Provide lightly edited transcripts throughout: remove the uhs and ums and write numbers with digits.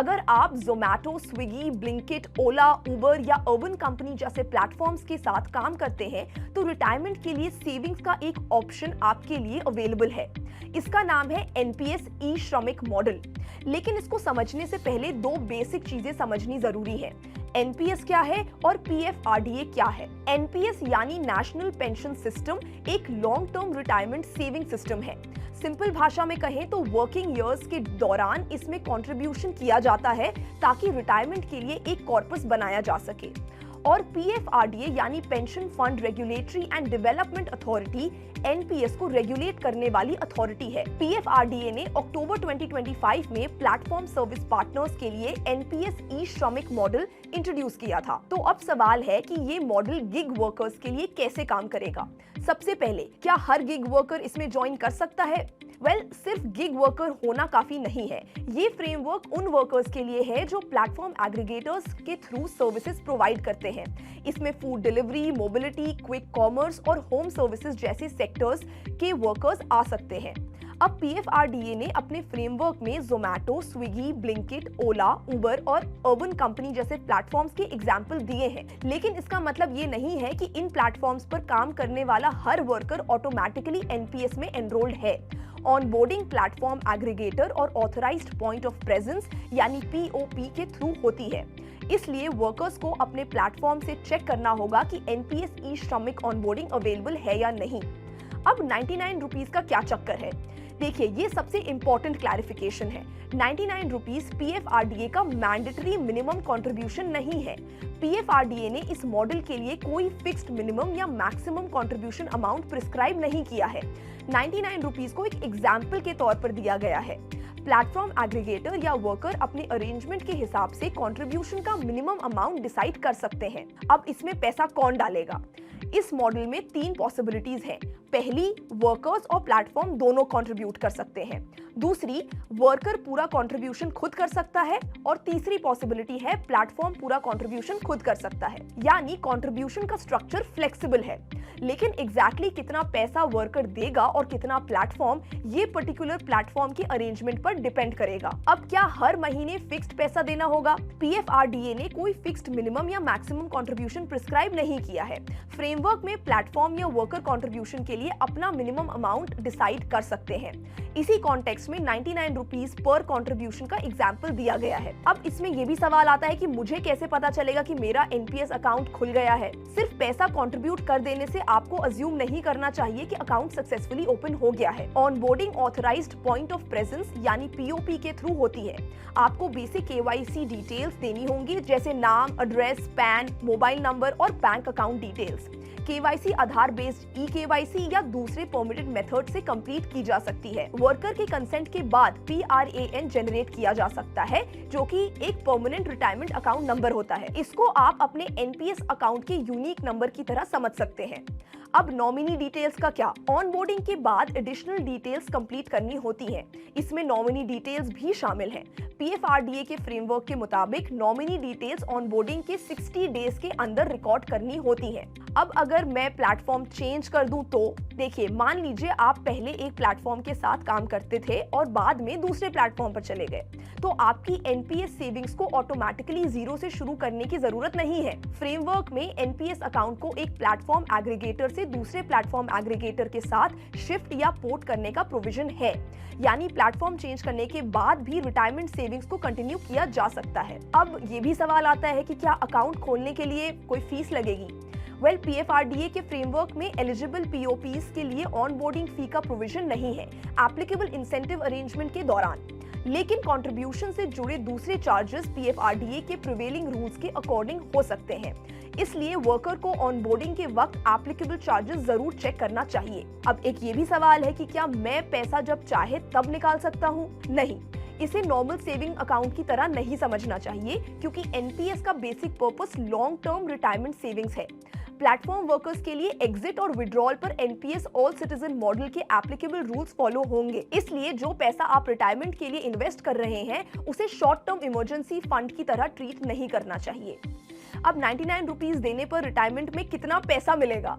अगर आप Zomato, Swiggy, Blinkit, ओला, उबर या अर्बन कंपनी जैसे प्लेटफॉर्म्स के साथ काम करते हैं तो रिटायरमेंट के लिए सेविंग्स का एक ऑप्शन आपके लिए अवेलेबल है। इसका नाम है एनपीएस ई श्रमिक मॉडल। लेकिन इसको समझने से पहले दो बेसिक चीजें समझनी जरूरी है। एनपीएस क्या है और पीएफआरडीए क्या है। एनपीएस यानी नेशनल पेंशन सिस्टम एक long term retirement saving system है। सिंपल भाषा में कहें तो वर्किंग ईयर्स के दौरान इसमें कंट्रीब्यूशन किया जाता है ताकि रिटायरमेंट के लिए एक कॉर्पस बनाया जा सके। और पीएफआरडीए यानी pension fund regulatory and development authority NPS को रेगुलेट करने वाली अथॉरिटी है। पीएफआरडीए ने अक्टूबर 2025 में प्लेटफॉर्म सर्विस पार्टनर्स के लिए NPS e Shramik model introduce किया था। तो अब सवाल है कि ये मॉडल गिग वर्कर्स के लिए कैसे काम करेगा। सबसे पहले, क्या हर गिग वर्कर इसमें ज्वाइन कर सकता है? सिर्फ गिग वर्कर होना काफी नहीं है। ये फ्रेमवर्क उन वर्कर्स के लिए है जो प्लेटफॉर्म एग्रीगेटर्स के थ्रू सर्विसेज प्रोवाइड करते हैं। इसमें food delivery, mobility, quick commerce और होम सर्विसेज जैसे सेक्टर्स के वर्कर्स आ सकते हैं। अब पीएफआरडीए ने अपने फ्रेमवर्क में जोमैटो, स्विगी, ब्लिंकिट, ओला, उबर और अर्बन कंपनी जैसे प्लेटफॉर्म्स के एग्जाम्पल दिए हैं। लेकिन इसका मतलब ये नहीं है कि इन प्लेटफॉर्म्स पर काम करने वाला हर वर्कर ऑटोमेटिकली एनपीएस में एनरोल्ड है। ऑनबोर्डिंग प्लेटफॉर्म एग्रीगेटर और ऑथराइज्ड पॉइंट ऑफ प्रेजेंस यानी पीओपी के थ्रू होती है। इसलिए वर्कर्स को अपने प्लेटफॉर्म से चेक करना होगा कि एनपीएस ई श्रमिक ऑनबोर्डिंग अवेलेबल है या नहीं। अब 99 रुपीज का क्या चक्कर है? देखिए, ये सबसे इंपॉर्टेंट क्लैरिफिकेशन है। 99 रुपीज पीएफआरडीए का मैंडेटरी मिनिमम कंट्रीब्यूशन नहीं है। पीएफआरडीए ने इस मॉडल के लिए कोई फिक्स्ड मिनिमम या मैक्सिमम कंट्रीब्यूशन अमाउंट प्रिस्क्राइब नहीं किया है। 99 रुपीज को एक एग्जाम्पल के तौर पर दिया गया है। प्लेटफॉर्म एग्रीगेटर या वर्कर अपने अरेंजमेंट के हिसाब से कंट्रीब्यूशन का मिनिमम अमाउंट डिसाइड कर सकते हैं। अब इसमें पैसा कौन डालेगा? इस मॉडल में 3 पॉसिबिलिटीज हैं। पहली, वर्कर्स और प्लेटफॉर्म दोनों कंट्रीब्यूट कर सकते हैं। दूसरी, वर्कर पूरा कंट्रीब्यूशन खुद कर सकता है। और तीसरी पॉसिबिलिटी है प्लेटफॉर्म पूरा कंट्रीब्यूशन खुद कर सकता है। यानी कंट्रीब्यूशन का स्ट्रक्चर फ्लेक्सिबल है। लेकिन एग्जैक्टली कितना पैसा वर्कर देगा और कितना प्लेटफॉर्म, ये पर्टिकुलर प्लेटफॉर्म के अरेंजमेंट पर डिपेंड करेगा। अब क्या हर महीने फिक्स्ड पैसा देना होगा? पीएफआरडीए ने कोई फिक्स्ड मिनिमम या मैक्सिमम कंट्रीब्यूशन प्रिस्क्राइब नहीं किया है। फ्रेमवर्क में प्लेटफॉर्म या वर्कर कंट्रीब्यूशन के लिए अपना मिनिमम अमाउंट डिसाइड कर सकते हैं। इसी कॉन्टेक्स्ट में 99 रुपीज पर कंट्रीब्यूशन का एग्जाम्पल दिया गया है। अब इसमें यह भी सवाल आता है कि मुझे कैसे पता चलेगा कि मेरा एनपीएस अकाउंट खुल गया है? सिर्फ पैसा कंट्रीब्यूट कर देने से आपको अज्यूम नहीं करना चाहिए कि अकाउंट सक्सेसफुली ओपन हो गया है। Onboarding authorised point of presence यानी पीओपी के थ्रू होती है। आपको बेसिक केवाईसी डिटेल्स देनी होंगी, जैसे नाम, एड्रेस, पैन, मोबाइल नंबर और बैंक अकाउंट डिटेल्स। केवाईसी आधार बेस्ड ई केवाईसी या दूसरे परमिटेड मेथड से कंप्लीट की जा सकती है। वर्कर के कंसेंट के बाद पीआरएएन जनरेट किया जा सकता है, जो कि एक परमानेंट रिटायरमेंट अकाउंट नंबर होता है। इसको आप अपने एनपीएस अकाउंट के यूनिक नंबर की तरह समझ सकते हैं। अब नॉमिनी डिटेल्स का क्या? ऑनबोर्डिंग के बाद एडिशनल डिटेल्स कंप्लीट करनी होती है। इसमें नॉमिनी डिटेल्स भी शामिल हैं। पीएफआरडीए के फ्रेमवर्क के मुताबिक नॉमिनी डिटेल्स ऑनबोर्डिंग के 60 डेज के अंदर रिकॉर्ड करनी होती है। अब अगर मैं प्लेटफॉर्म चेंज कर दूं तो देखिए, मान लीजिए आप पहले एक प्लेटफॉर्म के साथ काम करते थे और बाद में दूसरे प्लेटफॉर्म पर चले गए, तो आपकी एनपीएस सेविंग्स को ऑटोमेटिकली जीरो से शुरू करने की जरूरत नहीं है। फ्रेमवर्क में एनपीएस अकाउंट को एक प्लेटफॉर्म एग्रीगेटर से दूसरे प्लेटफॉर्म एग्रीगेटर के साथ शिफ्ट या पोर्ट करने का प्रोविजन है। यानी प्लेटफॉर्म चेंज करने के बाद भी रिटायरमेंट सेविंग्स को कंटिन्यू किया जा सकता है। अब ये भी सवाल आता है कि क्या अकाउंट खोलने के लिए कोई फीस लगेगी? पीएफआरडीए के फ्रेमवर्क में एलिजिबल पीओपीज के लिए ऑनबोर्डिंग फी का प्रोविजन नहीं है एप्लीकेबल इंसेंटिव अरेंजमेंट के दौरान। लेकिन कंट्रीब्यूशन से जुड़े दूसरे चार्जेस पीएफआरडीए के प्रिवेलिंग रूल्स के अकॉर्डिंग हो सकते हैं। इसलिए वर्कर को ऑनबोर्डिंग के वक्त एप्लीकेबल चार्जेस जरूर चेक करना चाहिए। अब एक ये भी सवाल है कि क्या मैं पैसा जब चाहे तब निकाल सकता हूँ? नहीं, इसे नॉर्मल सेविंग अकाउंट की तरह नहीं समझना चाहिए, क्योंकि एनपीएस का basic purpose long term retirement savings है। प्लेटफॉर्म वर्कर्स के लिए एग्जिट और विड्रॉल पर एनपीएस ऑल सिटीजन मॉडल के एप्लीकेबल रूल्स फॉलो होंगे। इसलिए जो पैसा आप रिटायरमेंट के लिए इन्वेस्ट कर रहे हैं, उसे शॉर्ट टर्म इमरजेंसी फंड की तरह ट्रीट नहीं करना चाहिए। अब 99 रुपीज देने पर रिटायरमेंट में कितना पैसा मिलेगा?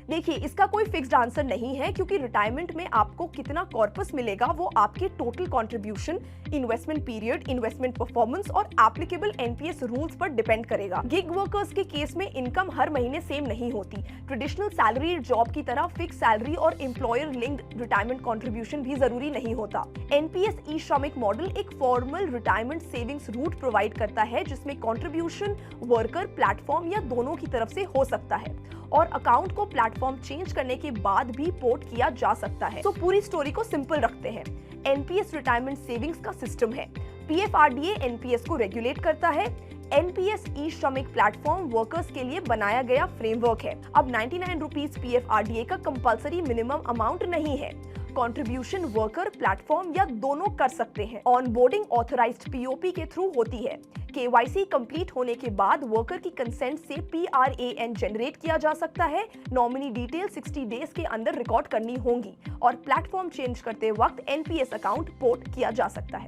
देखिए, इसका कोई फिक्स्ड आंसर नहीं है, क्योंकि रिटायरमेंट में आपको कितना कॉर्पस मिलेगा वो आपके total contribution, investment period, investment performance और एप्लीकेबल एनपीएस रूल्स पर डिपेंड करेगा। गिग वर्कर्स के केस में इनकम हर महीने सेम नहीं होती। ट्रेडिशनल सैलरी जॉब की तरह फिक्स सैलरी और एम्प्लॉयर लिंक्ड रिटायरमेंट कंट्रीब्यूशन भी जरूरी नहीं होता। एनपीएस ई श्रमिक मॉडल एक formal retirement savings route provide करता है, जिसमें कंट्रीब्यूशन वर्कर, प्लेटफॉर्म या दोनों की तरफ से हो सकता है और अकाउंट को प्लेटफॉर्म चेंज करने के बाद भी पोर्ट किया जा सकता है। तो पूरी स्टोरी को सिंपल रखते हैं। एनपीएस रिटायरमेंट सेविंग्स का सिस्टम है। पीएफआरडीए एनपीएस को रेगुलेट करता है। एनपीएस ई श्रमिक प्लेटफॉर्म वर्कर्स के लिए बनाया गया फ्रेमवर्क है। अब 99 रुपीज पीएफआरडीए का कंपलसरी मिनिमम अमाउंट नहीं है। कंट्रीब्यूशन वर्कर, प्लेटफॉर्म या दोनों कर सकते हैं। ऑनबोर्डिंग ऑथराइज्ड पीओपी के थ्रू होती है। केवाईसी कंप्लीट होने के बाद वर्कर की कंसेंट से पीआरएएन जनरेट किया जा सकता है। नॉमिनी डिटेल 60 डेज के अंदर रिकॉर्ड करनी होंगी और प्लेटफॉर्म चेंज करते वक्त एनपीएस अकाउंट पोर्ट किया जा सकता है।